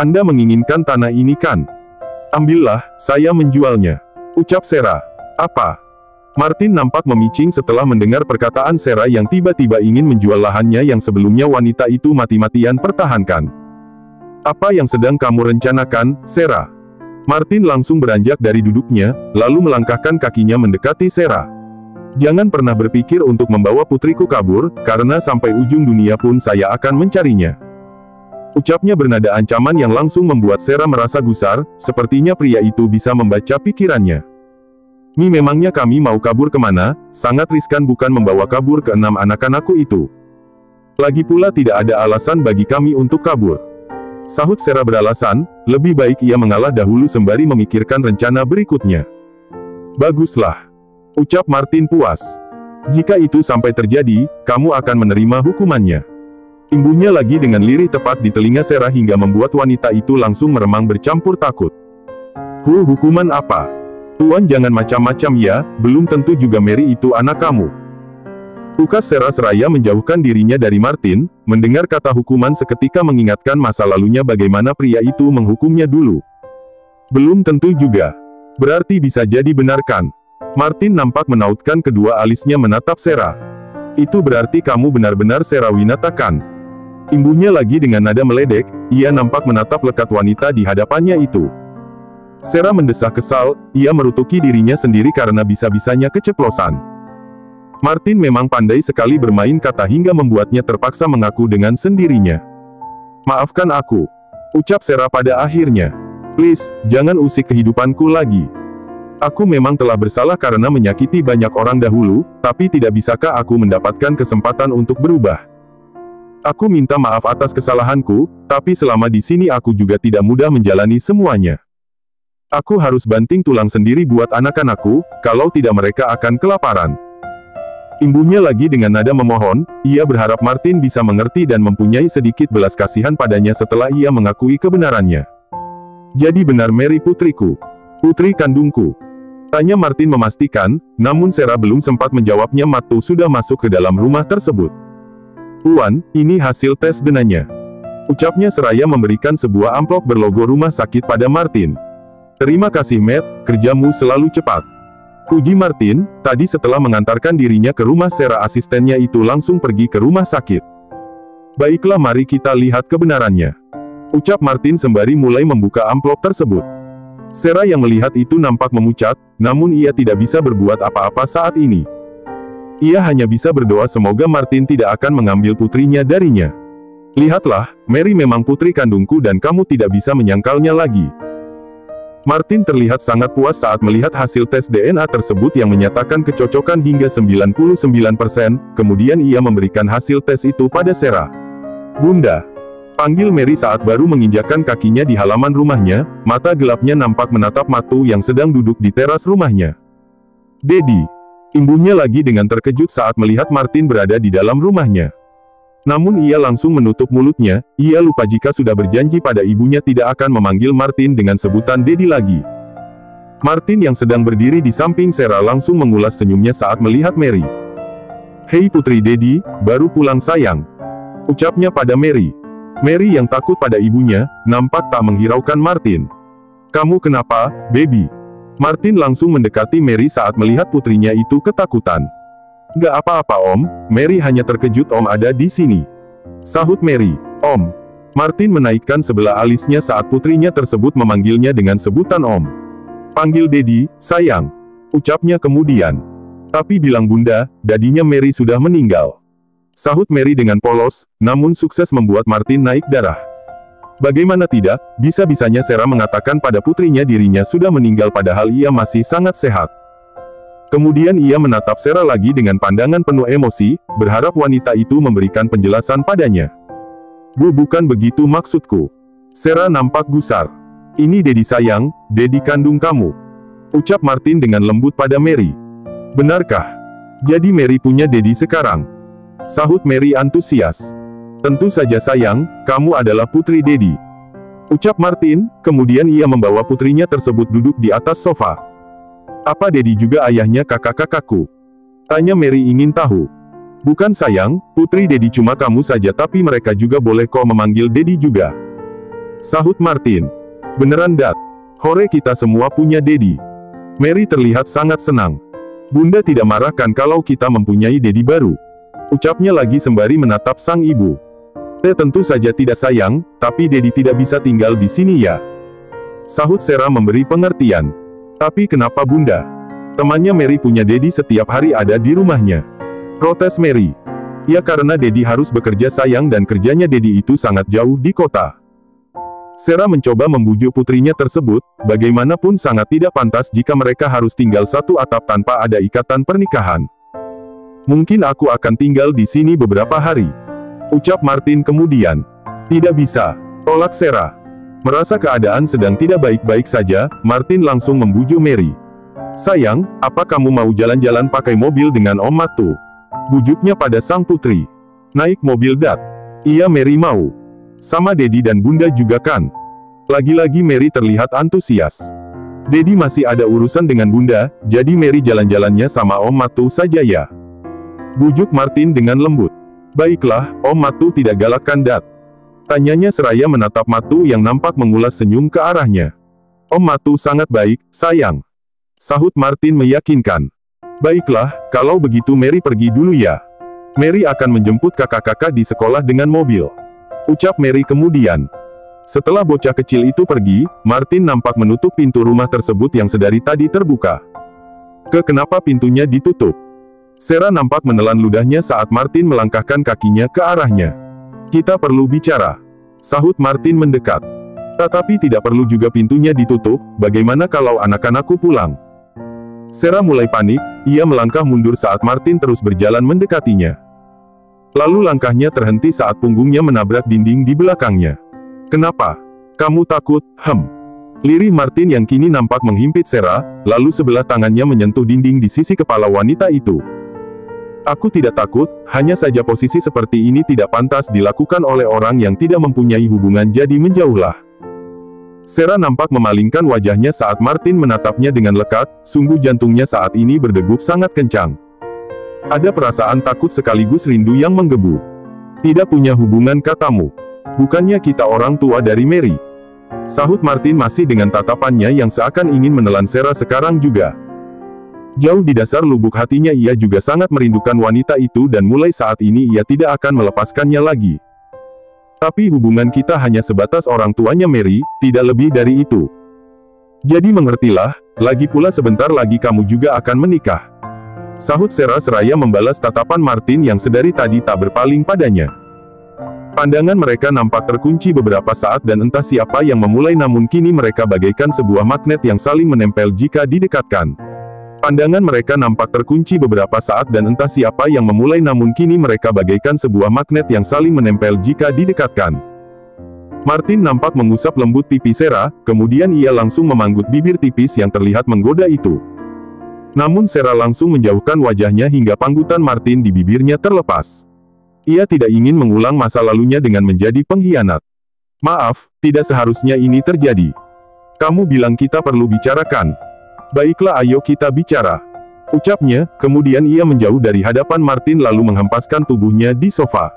Anda menginginkan tanah ini kan? Ambillah, saya menjualnya. Ucap Sarah. Apa? Martin nampak memicing setelah mendengar perkataan Sarah yang tiba-tiba ingin menjual lahannya yang sebelumnya wanita itu mati-matian pertahankan. Apa yang sedang kamu rencanakan, Sarah? Martin langsung beranjak dari duduknya, lalu melangkahkan kakinya mendekati Sarah. Jangan pernah berpikir untuk membawa putriku kabur, karena sampai ujung dunia pun saya akan mencarinya. Ucapnya bernada ancaman yang langsung membuat Sarah merasa gusar, sepertinya pria itu bisa membaca pikirannya. Memangnya kami mau kabur kemana? Sangat riskan bukan membawa kabur ke 6 anak-anakku itu. Lagi pula tidak ada alasan bagi kami untuk kabur. Sahut Sarah beralasan, lebih baik ia mengalah dahulu sembari memikirkan rencana berikutnya. Baguslah. Ucap Martin puas. Jika itu sampai terjadi, kamu akan menerima hukumannya. Imbuhnya lagi dengan lirih tepat di telinga Sarah hingga membuat wanita itu langsung meremang bercampur takut. Hukuman apa? Tuan jangan macam-macam ya, belum tentu juga Mary itu anak kamu. Ukas Sarah seraya menjauhkan dirinya dari Martin, mendengar kata hukuman seketika mengingatkan masa lalunya bagaimana pria itu menghukumnya dulu. Belum tentu juga. Berarti bisa jadi benar kan? Martin nampak menautkan kedua alisnya menatap Sarah. Itu berarti kamu benar-benar Sarah Winata kan? Imbuhnya lagi dengan nada meledek, ia nampak menatap lekat wanita di hadapannya itu. Sarah mendesah kesal, ia merutuki dirinya sendiri karena bisa-bisanya keceplosan. Martin memang pandai sekali bermain kata hingga membuatnya terpaksa mengaku dengan sendirinya. Maafkan aku. Ucap Sarah pada akhirnya. Please, jangan usik kehidupanku lagi. Aku memang telah bersalah karena menyakiti banyak orang dahulu, tapi tidak bisakah aku mendapatkan kesempatan untuk berubah? Aku minta maaf atas kesalahanku, tapi selama di sini aku juga tidak mudah menjalani semuanya. Aku harus banting tulang sendiri buat anak-anakku, kalau tidak mereka akan kelaparan. Imbuhnya lagi dengan nada memohon, ia berharap Martin bisa mengerti dan mempunyai sedikit belas kasihan padanya setelah ia mengakui kebenarannya. Jadi benar Mary putriku. Putri kandungku. Tanya Martin memastikan, namun Sarah belum sempat menjawabnya Matu sudah masuk ke dalam rumah tersebut. Tuan, ini hasil tes DNA-nya. Ucapnya seraya memberikan sebuah amplop berlogo rumah sakit pada Martin. Terima kasih Matt, kerjamu selalu cepat. Puji Martin, tadi setelah mengantarkan dirinya ke rumah Sarah asistennya itu langsung pergi ke rumah sakit. Baiklah mari kita lihat kebenarannya. Ucap Martin sembari mulai membuka amplop tersebut. Sarah yang melihat itu nampak memucat, namun ia tidak bisa berbuat apa-apa saat ini. Ia hanya bisa berdoa semoga Martin tidak akan mengambil putrinya darinya. Lihatlah, Mary memang putri kandungku dan kamu tidak bisa menyangkalnya lagi. Martin terlihat sangat puas saat melihat hasil tes DNA tersebut yang menyatakan kecocokan hingga 99%, kemudian ia memberikan hasil tes itu pada Sarah. Bunda. Panggil Mary saat baru menginjakkan kakinya di halaman rumahnya, mata gelapnya nampak menatap Matu yang sedang duduk di teras rumahnya. Daddy. Imbuhnya lagi dengan terkejut saat melihat Martin berada di dalam rumahnya. Namun ia langsung menutup mulutnya, ia lupa jika sudah berjanji pada ibunya tidak akan memanggil Martin dengan sebutan Daddy lagi. Martin yang sedang berdiri di samping Sarah langsung mengulas senyumnya saat melihat Mary. Hei putri Daddy, baru pulang sayang. Ucapnya pada Mary. Mary yang takut pada ibunya, nampak tak menghiraukan Martin. Kamu kenapa, baby? Martin langsung mendekati Mary saat melihat putrinya itu ketakutan. Gak apa-apa om, Mary hanya terkejut om ada di sini. Sahut Mary. Om. Martin menaikkan sebelah alisnya saat putrinya tersebut memanggilnya dengan sebutan om. Panggil Daddy, sayang. Ucapnya kemudian. Tapi bilang bunda, dadinya Mary sudah meninggal. Sahut Mary dengan polos, namun sukses membuat Martin naik darah. Bagaimana tidak, bisa-bisanya Sarah mengatakan pada putrinya dirinya sudah meninggal padahal ia masih sangat sehat. Kemudian ia menatap Sarah lagi dengan pandangan penuh emosi, berharap wanita itu memberikan penjelasan padanya. Bukan begitu maksudku. Sarah nampak gusar. Ini Daddy sayang, Daddy kandung kamu. Ucap Martin dengan lembut pada Mary. Benarkah? Jadi Mary punya Daddy sekarang? Sahut Mary antusias. Tentu saja sayang, kamu adalah putri Daddy. Ucap Martin, kemudian ia membawa putrinya tersebut duduk di atas sofa. Apa Daddy juga ayahnya kakak-kakakku? Tanya Mary ingin tahu. Bukan sayang, putri Daddy cuma kamu saja tapi mereka juga boleh kok memanggil Daddy juga. Sahut Martin. Beneran Dat. Hore, kita semua punya Dedi. Mary terlihat sangat senang. Bunda tidak marah kan kalau kita mempunyai Dedi baru? Ucapnya lagi sembari menatap sang ibu. Tentu saja tidak sayang, tapi Dedi tidak bisa tinggal di sini ya. Sahut Sarah memberi pengertian. Tapi kenapa Bunda? Temannya Mary punya Dedi setiap hari ada di rumahnya. Protes Mary. Ya karena Dedi harus bekerja sayang dan kerjanya Dedi itu sangat jauh di kota. Sarah mencoba membujuk putrinya tersebut, bagaimanapun sangat tidak pantas jika mereka harus tinggal satu atap tanpa ada ikatan pernikahan. Mungkin aku akan tinggal di sini beberapa hari. Ucap Martin kemudian. Tidak bisa. Tolak Sarah. Merasa keadaan sedang tidak baik-baik saja, Martin langsung membujuk Mary. Sayang, apa kamu mau jalan-jalan pakai mobil dengan Om Matu? Bujuknya pada sang putri. Naik mobil Dat. Iya Mary mau. Sama Dedi dan Bunda juga kan? Lagi-lagi Mary terlihat antusias. Dedi masih ada urusan dengan Bunda, jadi Mary jalan-jalannya sama Om Matu saja ya. Bujuk Martin dengan lembut. Baiklah, Om Matu tidak galak kan Dat? Tanyanya seraya menatap Matu yang nampak mengulas senyum ke arahnya. Om Matu sangat baik, sayang. Sahut Martin meyakinkan. Baiklah, kalau begitu Mary pergi dulu ya. Mary akan menjemput kakak-kakak di sekolah dengan mobil. Ucap Mary kemudian. Setelah bocah kecil itu pergi, Martin nampak menutup pintu rumah tersebut yang sedari tadi terbuka. Kenapa pintunya ditutup? Sarah nampak menelan ludahnya saat Martin melangkahkan kakinya ke arahnya. Kita perlu bicara. Sahut Martin mendekat. Tetapi tidak perlu juga pintunya ditutup, bagaimana kalau anak-anakku pulang? Sarah mulai panik, ia melangkah mundur saat Martin terus berjalan mendekatinya. Lalu langkahnya terhenti saat punggungnya menabrak dinding di belakangnya. Kenapa? Kamu takut? Lirih Martin yang kini nampak menghimpit Sarah, lalu sebelah tangannya menyentuh dinding di sisi kepala wanita itu. Aku tidak takut, hanya saja posisi seperti ini tidak pantas dilakukan oleh orang yang tidak mempunyai hubungan, jadi menjauhlah. Sarah nampak memalingkan wajahnya saat Martin menatapnya dengan lekat, sungguh jantungnya saat ini berdegup sangat kencang. Ada perasaan takut sekaligus rindu yang menggebu. Tidak punya hubungan katamu. Bukannya kita orang tua dari Mary? Sahut Martin masih dengan tatapannya yang seakan ingin menelan Sarah sekarang juga. Jauh di dasar lubuk hatinya ia juga sangat merindukan wanita itu dan mulai saat ini ia tidak akan melepaskannya lagi. Tapi hubungan kita hanya sebatas orang tuanya Mary, tidak lebih dari itu. Jadi mengertilah, lagi pula sebentar lagi kamu juga akan menikah. Sahut Sarah seraya membalas tatapan Martin yang sedari tadi tak berpaling padanya. Pandangan mereka nampak terkunci beberapa saat dan entah siapa yang memulai, namun kini mereka bagaikan sebuah magnet yang saling menempel jika didekatkan. Pandangan mereka nampak terkunci beberapa saat dan entah siapa yang memulai, namun kini mereka bagaikan sebuah magnet yang saling menempel jika didekatkan. Martin nampak mengusap lembut pipi Sarah, kemudian ia langsung memanggut bibir tipis yang terlihat menggoda itu. Namun Sarah langsung menjauhkan wajahnya hingga panggutan Martin di bibirnya terlepas. Ia tidak ingin mengulang masa lalunya dengan menjadi pengkhianat. Maaf, tidak seharusnya ini terjadi. Kamu bilang kita perlu bicarakan. Baiklah, ayo kita bicara. Ucapnya, kemudian ia menjauh dari hadapan Martin lalu menghempaskan tubuhnya di sofa.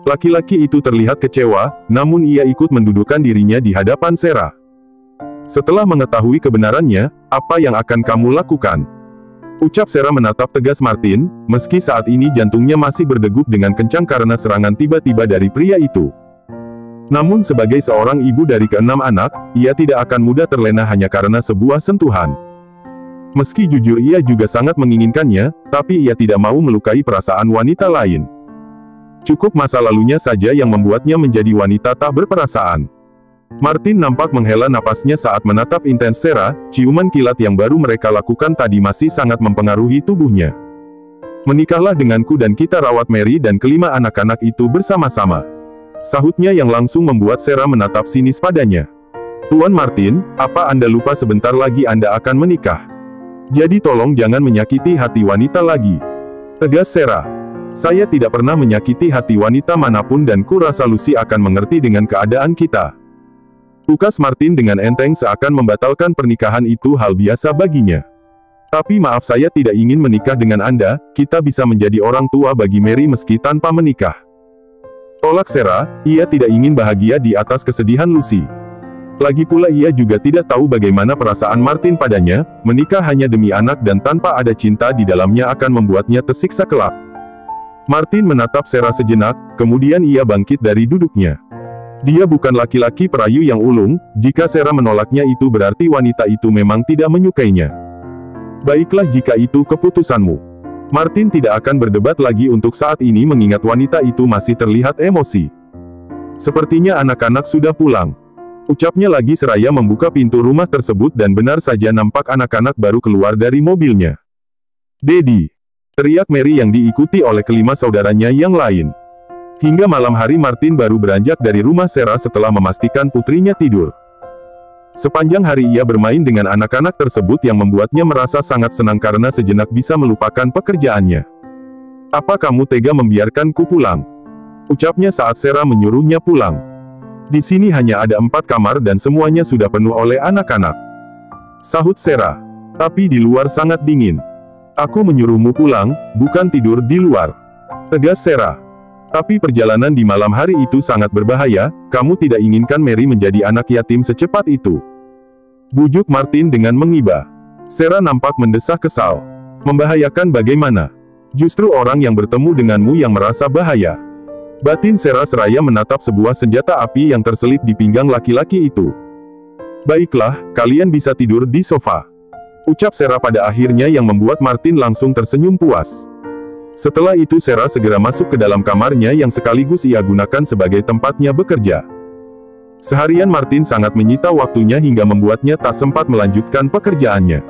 Laki-laki itu terlihat kecewa, namun ia ikut mendudukkan dirinya di hadapan Sarah. Setelah mengetahui kebenarannya, apa yang akan kamu lakukan? Ucap Sarah menatap tegas Martin, meski saat ini jantungnya masih berdegup dengan kencang karena serangan tiba-tiba dari pria itu. Namun sebagai seorang ibu dari ke-6 anak, ia tidak akan mudah terlena hanya karena sebuah sentuhan. Meski jujur ia juga sangat menginginkannya, tapi ia tidak mau melukai perasaan wanita lain. Cukup masa lalunya saja yang membuatnya menjadi wanita tak berperasaan. Martin nampak menghela napasnya saat menatap intens Sarah, ciuman kilat yang baru mereka lakukan tadi masih sangat mempengaruhi tubuhnya. Menikahlah denganku dan kita rawat Mary dan kelima anak-anak itu bersama-sama. Sahutnya yang langsung membuat Sarah menatap sinis padanya. Tuan Martin, apa Anda lupa sebentar lagi Anda akan menikah? Jadi tolong jangan menyakiti hati wanita lagi. Tegas Sarah. Saya tidak pernah menyakiti hati wanita manapun dan kurasa Lucy akan mengerti dengan keadaan kita. Ukas Martin dengan enteng seakan membatalkan pernikahan itu hal biasa baginya. Tapi maaf, saya tidak ingin menikah dengan Anda, kita bisa menjadi orang tua bagi Mary meski tanpa menikah. Tolak Sarah, ia tidak ingin bahagia di atas kesedihan Lucy. Lagi pula ia juga tidak tahu bagaimana perasaan Martin padanya, menikah hanya demi anak dan tanpa ada cinta di dalamnya akan membuatnya tersiksa kelak. Martin menatap Sarah sejenak, kemudian ia bangkit dari duduknya. Dia bukan laki-laki perayu yang ulung, jika Sarah menolaknya itu berarti wanita itu memang tidak menyukainya. Baiklah jika itu keputusanmu. Martin tidak akan berdebat lagi untuk saat ini mengingat wanita itu masih terlihat emosi. Sepertinya anak-anak sudah pulang. Ucapnya lagi seraya membuka pintu rumah tersebut dan benar saja nampak anak-anak baru keluar dari mobilnya. "Daddy!" teriak Mary yang diikuti oleh kelima saudaranya yang lain. Hingga malam hari Martin baru beranjak dari rumah Sarah setelah memastikan putrinya tidur. Sepanjang hari ia bermain dengan anak-anak tersebut yang membuatnya merasa sangat senang karena sejenak bisa melupakan pekerjaannya. "Apa kamu tega membiarkanku pulang?" ucapnya saat Sarah menyuruhnya pulang. "Di sini hanya ada 4 kamar dan semuanya sudah penuh oleh anak-anak," sahut Sarah. "Tapi di luar sangat dingin. Aku menyuruhmu pulang, bukan tidur di luar," tegas Sarah. "Tapi perjalanan di malam hari itu sangat berbahaya, kamu tidak inginkan Mary menjadi anak yatim secepat itu," bujuk Martin dengan mengiba. Sarah nampak mendesah kesal. "Membahayakan bagaimana? Justru orang yang bertemu denganmu yang merasa bahaya," batin Sarah seraya menatap sebuah senjata api yang terselip di pinggang laki-laki itu. "Baiklah, kalian bisa tidur di sofa," ucap Sarah pada akhirnya yang membuat Martin langsung tersenyum puas. Setelah itu Sarah segera masuk ke dalam kamarnya yang sekaligus ia gunakan sebagai tempatnya bekerja. Seharian Martin sangat menyita waktunya hingga membuatnya tak sempat melanjutkan pekerjaannya.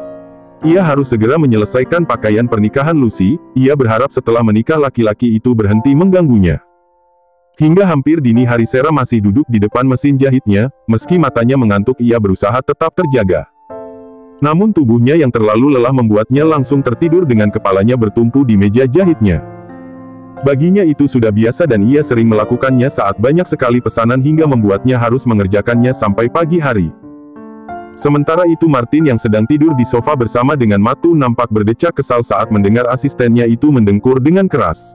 Ia harus segera menyelesaikan pakaian pernikahan Lucy, ia berharap setelah menikah laki-laki itu berhenti mengganggunya. Hingga hampir dini hari Sarah masih duduk di depan mesin jahitnya, meski matanya mengantuk ia berusaha tetap terjaga. Namun tubuhnya yang terlalu lelah membuatnya langsung tertidur dengan kepalanya bertumpu di meja jahitnya. Baginya itu sudah biasa dan ia sering melakukannya saat banyak sekali pesanan hingga membuatnya harus mengerjakannya sampai pagi hari. Sementara itu Martin yang sedang tidur di sofa bersama dengan Matu nampak berdecak kesal saat mendengar asistennya itu mendengkur dengan keras.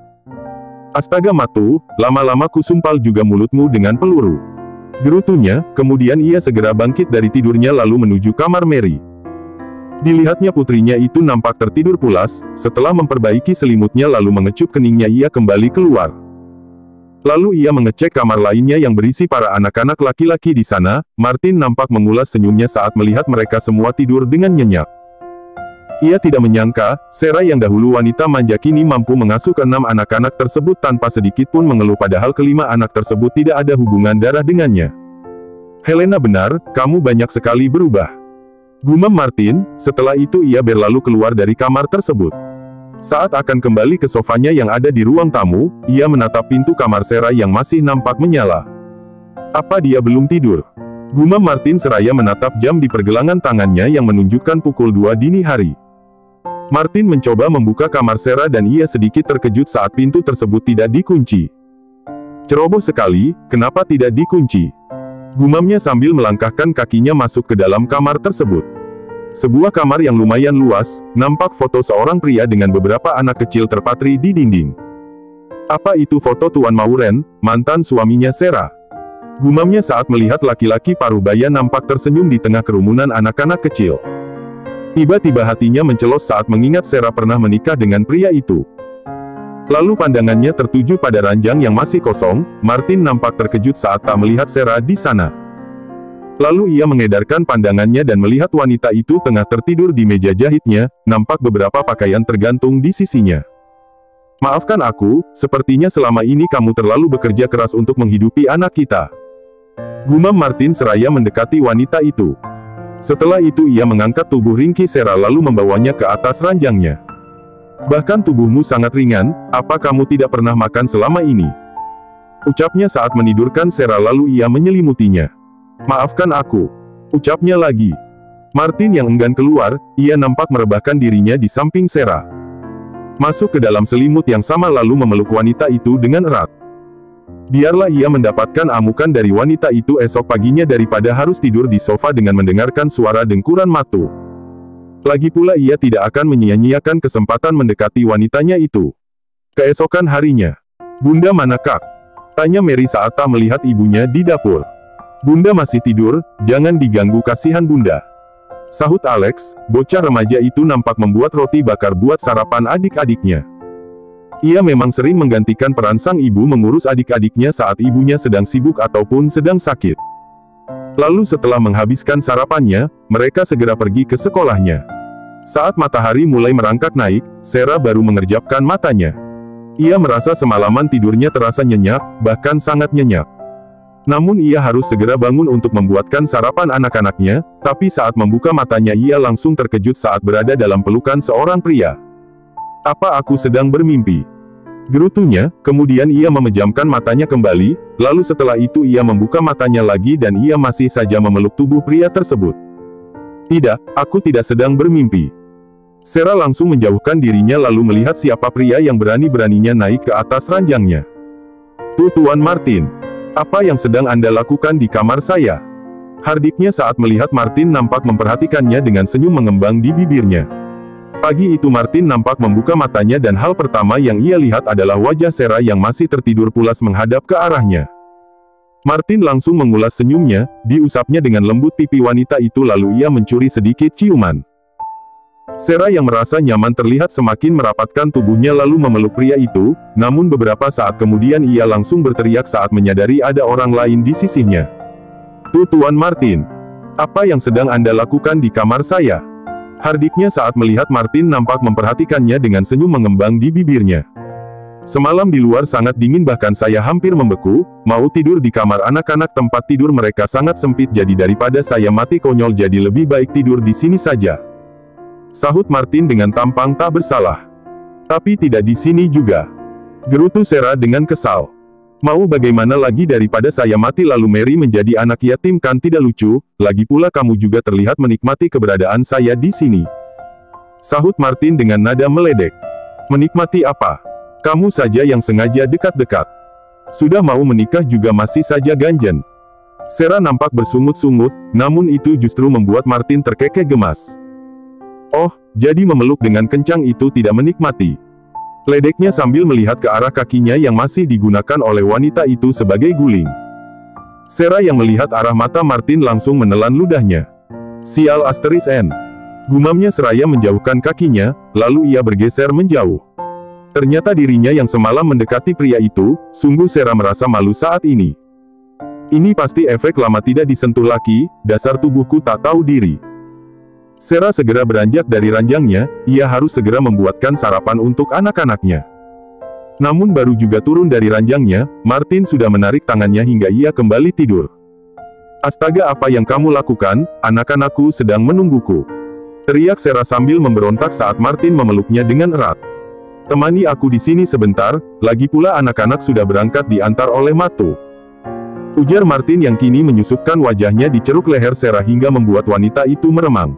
"Astaga Matu, lama-lama kusumpal juga mulutmu dengan peluru," gerutunya, kemudian ia segera bangkit dari tidurnya lalu menuju kamar Mary. Dilihatnya putrinya itu nampak tertidur pulas, setelah memperbaiki selimutnya lalu mengecup keningnya ia kembali keluar. Lalu ia mengecek kamar lainnya yang berisi para anak-anak laki-laki di sana, Martin nampak mengulas senyumnya saat melihat mereka semua tidur dengan nyenyak. Ia tidak menyangka, Sarah yang dahulu wanita manja kini mampu mengasuh ke-6 anak-anak tersebut tanpa sedikit pun mengeluh padahal kelima anak tersebut tidak ada hubungan darah dengannya. "Helena benar, kamu banyak sekali berubah," gumam Martin, setelah itu ia berlalu keluar dari kamar tersebut. Saat akan kembali ke sofanya yang ada di ruang tamu, ia menatap pintu kamar Sarah yang masih nampak menyala. "Apa dia belum tidur?" gumam Martin seraya menatap jam di pergelangan tangannya yang menunjukkan pukul 2 dini hari. Martin mencoba membuka kamar Sarah dan ia sedikit terkejut saat pintu tersebut tidak dikunci. "Ceroboh sekali, kenapa tidak dikunci?" gumamnya sambil melangkahkan kakinya masuk ke dalam kamar tersebut. Sebuah kamar yang lumayan luas, nampak foto seorang pria dengan beberapa anak kecil terpatri di dinding. "Apa itu foto Tuan Mauren, mantan suaminya Sarah?" gumamnya saat melihat laki-laki parubaya nampak tersenyum di tengah kerumunan anak-anak kecil. Tiba-tiba hatinya mencelos saat mengingat Sarah pernah menikah dengan pria itu. Lalu pandangannya tertuju pada ranjang yang masih kosong, Martin nampak terkejut saat tak melihat Sarah di sana. Lalu ia mengedarkan pandangannya dan melihat wanita itu tengah tertidur di meja jahitnya, nampak beberapa pakaian tergantung di sisinya. "Maafkan aku, sepertinya selama ini kamu terlalu bekerja keras untuk menghidupi anak kita," gumam Martin seraya mendekati wanita itu. Setelah itu ia mengangkat tubuh ringkih Sarah lalu membawanya ke atas ranjangnya. "Bahkan tubuhmu sangat ringan, apa kamu tidak pernah makan selama ini?" ucapnya saat menidurkan Sarah lalu ia menyelimutinya. "Maafkan aku," ucapnya lagi. Martin yang enggan keluar, ia nampak merebahkan dirinya di samping Sarah. Masuk ke dalam selimut yang sama lalu memeluk wanita itu dengan erat. Biarlah ia mendapatkan amukan dari wanita itu esok paginya daripada harus tidur di sofa dengan mendengarkan suara dengkuran Matu. Lagi pula ia tidak akan menyia-nyiakan kesempatan mendekati wanitanya itu. Keesokan harinya, "Bunda manakah?" Tanya Mary saat tak melihat ibunya di dapur. Bunda masih tidur, jangan diganggu, kasihan Bunda. Sahut Alex, bocah remaja itu nampak membuat roti bakar buat sarapan adik-adiknya. Ia memang sering menggantikan peran sang ibu mengurus adik-adiknya saat ibunya sedang sibuk ataupun sedang sakit. Lalu setelah menghabiskan sarapannya, mereka segera pergi ke sekolahnya. Saat matahari mulai merangkak naik, Sarah baru mengerjapkan matanya. Ia merasa semalaman tidurnya terasa nyenyak, bahkan sangat nyenyak. Namun ia harus segera bangun untuk membuatkan sarapan anak-anaknya, tapi saat membuka matanya ia langsung terkejut saat berada dalam pelukan seorang pria. "Apa aku sedang bermimpi?" gerutunya, kemudian ia memejamkan matanya kembali, lalu setelah itu ia membuka matanya lagi dan ia masih saja memeluk tubuh pria tersebut. "Tidak, aku tidak sedang bermimpi." Sarah langsung menjauhkan dirinya lalu melihat siapa pria yang berani-beraninya naik ke atas ranjangnya. Tuan Martin, apa yang sedang Anda lakukan di kamar saya?" hardiknya saat melihat Martin nampak memperhatikannya dengan senyum mengembang di bibirnya. Pagi itu Martin nampak membuka matanya dan hal pertama yang ia lihat adalah wajah Sarah yang masih tertidur pulas menghadap ke arahnya. Martin langsung mengulas senyumnya, diusapnya dengan lembut pipi wanita itu lalu ia mencuri sedikit ciuman. Sarah yang merasa nyaman terlihat semakin merapatkan tubuhnya lalu memeluk pria itu, namun beberapa saat kemudian ia langsung berteriak saat menyadari ada orang lain di sisinya. "Tuan Martin, apa yang sedang Anda lakukan di kamar saya?" hardiknya saat melihat Martin nampak memperhatikannya dengan senyum mengembang di bibirnya. "Semalam di luar sangat dingin bahkan saya hampir membeku, mau tidur di kamar anak-anak tempat tidur mereka sangat sempit jadi daripada saya mati konyol jadi lebih baik tidur di sini saja." Sahut Martin dengan tampang tak bersalah. "Tapi tidak di sini juga," gerutu Sarah dengan kesal. "Mau bagaimana lagi daripada saya mati lalu Mary menjadi anak yatim kan tidak lucu, lagi pula kamu juga terlihat menikmati keberadaan saya di sini." Sahut Martin dengan nada meledek. "Menikmati apa? Kamu saja yang sengaja dekat-dekat. Sudah mau menikah juga masih saja ganjen." Sarah nampak bersungut-sungut, namun itu justru membuat Martin terkekeh gemas. "Oh, jadi memeluk dengan kencang itu tidak menikmati?" ledeknya sambil melihat ke arah kakinya yang masih digunakan oleh wanita itu sebagai guling. Sarah yang melihat arah mata Martin langsung menelan ludahnya. "Sial *N. gumamnya seraya menjauhkan kakinya, lalu ia bergeser menjauh. Ternyata dirinya yang semalam mendekati pria itu, sungguh Sarah merasa malu saat ini. Ini pasti efek lama tidak disentuh laki, dasar tubuhku tak tahu diri. Sarah segera beranjak dari ranjangnya, ia harus segera membuatkan sarapan untuk anak-anaknya. Namun baru juga turun dari ranjangnya, Martin sudah menarik tangannya hingga ia kembali tidur. "Astaga, apa yang kamu lakukan? Anak-anakku sedang menungguku," teriak Sarah sambil memberontak saat Martin memeluknya dengan erat. "Temani aku di sini sebentar, lagi pula anak-anak sudah berangkat diantar oleh Matu," ujar Martin yang kini menyusupkan wajahnya di ceruk leher Sarah hingga membuat wanita itu meremang.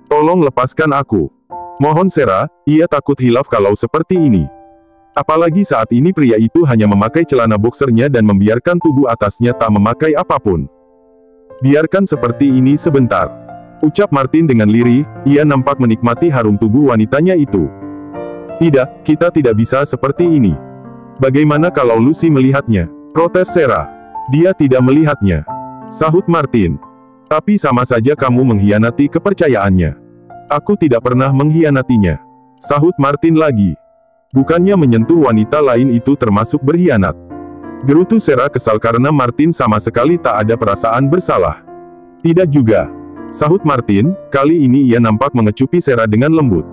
"Tolong lepaskan aku. Mohon Sarah, ia takut hilaf kalau seperti ini. Apalagi saat ini pria itu hanya memakai celana boksernya dan membiarkan tubuh atasnya tak memakai apapun. Biarkan seperti ini sebentar," ucap Martin dengan lirih, ia nampak menikmati harum tubuh wanitanya itu. "Tidak, kita tidak bisa seperti ini. Bagaimana kalau Lucy melihatnya?" protes Sarah. "Dia tidak melihatnya," sahut Martin. "Tapi sama saja kamu mengkhianati kepercayaannya." "Aku tidak pernah mengkhianatinya," sahut Martin lagi. "Bukannya menyentuh wanita lain itu termasuk berkhianat?" gerutu Sarah kesal karena Martin sama sekali tak ada perasaan bersalah. "Tidak juga," sahut Martin, kali ini ia nampak mengecupi Sarah dengan lembut.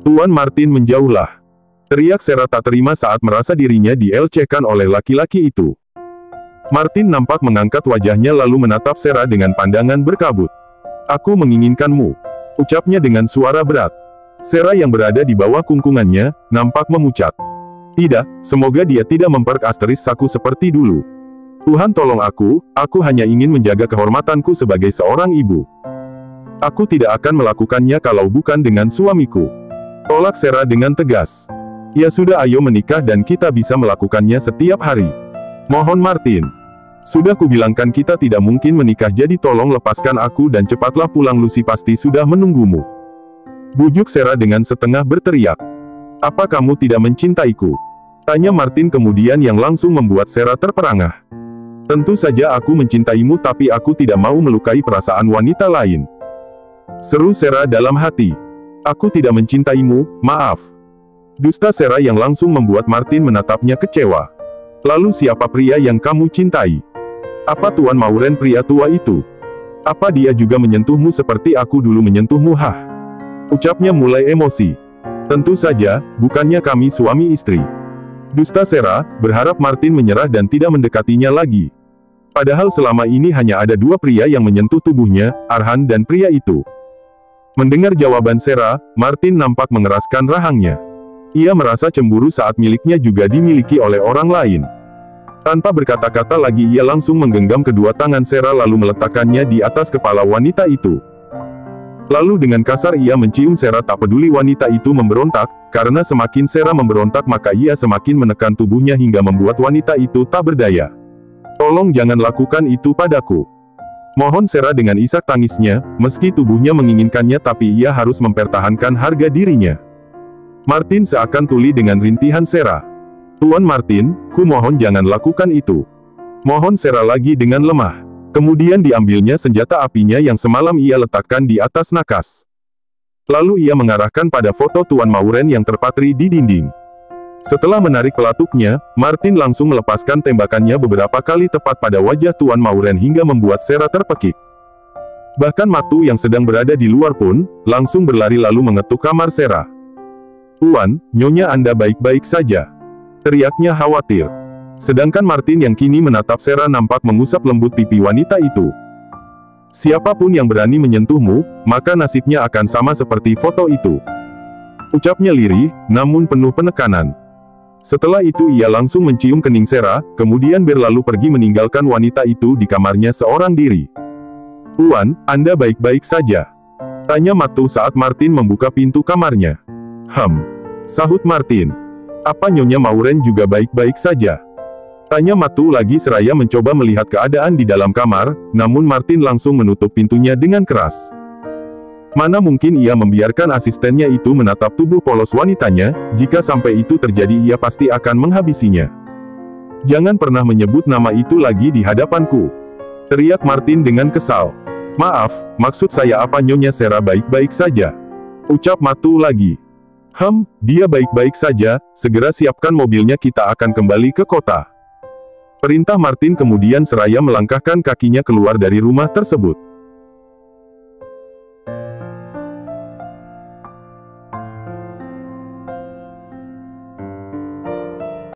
"Tuan Martin menjauhlah," teriak Sarah tak terima saat merasa dirinya dilecehkan oleh laki-laki itu. Martin nampak mengangkat wajahnya lalu menatap Sarah dengan pandangan berkabut. "Aku menginginkanmu," ucapnya dengan suara berat. Sarah yang berada di bawah kungkungannya, nampak memucat. "Tidak, semoga dia tidak memperkasteris aku seperti dulu. Tuhan tolong aku hanya ingin menjaga kehormatanku sebagai seorang ibu. Aku tidak akan melakukannya kalau bukan dengan suamiku," tolak Sarah dengan tegas. "Ya sudah, ayo menikah dan kita bisa melakukannya setiap hari. Mohon Martin. Sudah kubilangkan kita tidak mungkin menikah jadi tolong lepaskan aku dan cepatlah pulang Lucy pasti sudah menunggumu," bujuk Sarah dengan setengah berteriak. "Apa kamu tidak mencintaiku? Tanya Martin kemudian yang langsung membuat Sarah terperangah. Tentu saja aku mencintaimu tapi aku tidak mau melukai perasaan wanita lain. Seru Sarah dalam hati. Aku tidak mencintaimu, maaf. Dusta Sarah yang langsung membuat Martin menatapnya kecewa. Lalu siapa pria yang kamu cintai? Apa Tuan Mauren pria tua itu? Apa dia juga menyentuhmu seperti aku dulu menyentuhmu? Hah? Ucapnya mulai emosi. Tentu saja, bukannya kami suami istri. Dusta Sarah, berharap Martin menyerah dan tidak mendekatinya lagi. Padahal selama ini hanya ada dua pria yang menyentuh tubuhnya, Arhan dan pria itu. Mendengar jawaban Sarah, Martin nampak mengeraskan rahangnya. Ia merasa cemburu saat miliknya juga dimiliki oleh orang lain. Tanpa berkata-kata lagi ia langsung menggenggam kedua tangan Sarah lalu meletakkannya di atas kepala wanita itu. Lalu dengan kasar ia mencium Sarah, tak peduli wanita itu memberontak, karena semakin Sarah memberontak maka ia semakin menekan tubuhnya hingga membuat wanita itu tak berdaya. Tolong jangan lakukan itu padaku. Mohon Sarah dengan isak tangisnya, meski tubuhnya menginginkannya tapi ia harus mempertahankan harga dirinya. Martin seakan tuli dengan rintihan Sarah. Tuan Martin, ku mohon jangan lakukan itu. Mohon Sarah lagi dengan lemah. Kemudian diambilnya senjata apinya yang semalam ia letakkan di atas nakas. Lalu ia mengarahkan pada foto Tuan Mauren yang terpatri di dinding. Setelah menarik pelatuknya, Martin langsung melepaskan tembakannya beberapa kali tepat pada wajah Tuan Mauren hingga membuat Sarah terpekik. Bahkan Matu yang sedang berada di luar pun, langsung berlari lalu mengetuk kamar Sarah. Tuan, Nyonya Anda baik-baik saja? Teriaknya khawatir. Sedangkan Martin yang kini menatap Sarah nampak mengusap lembut pipi wanita itu. Siapapun yang berani menyentuhmu, maka nasibnya akan sama seperti foto itu. Ucapnya lirih, namun penuh penekanan. Setelah itu ia langsung mencium kening Sarah, kemudian berlalu pergi meninggalkan wanita itu di kamarnya seorang diri. Tuan, Anda baik-baik saja? Tanya Matu saat Martin membuka pintu kamarnya. Sahut Martin. Apa Nyonya Mauren juga baik-baik saja? Tanya Matu lagi seraya mencoba melihat keadaan di dalam kamar, namun Martin langsung menutup pintunya dengan keras. Mana mungkin ia membiarkan asistennya itu menatap tubuh polos wanitanya, jika sampai itu terjadi ia pasti akan menghabisinya. Jangan pernah menyebut nama itu lagi di hadapanku. Teriak Martin dengan kesal. Maaf, maksud saya apa Nyonya Sarah baik-baik saja? Ucap Matu lagi. Dia baik-baik saja, segera siapkan mobilnya kita akan kembali ke kota. Perintah Martin kemudian seraya melangkahkan kakinya keluar dari rumah tersebut.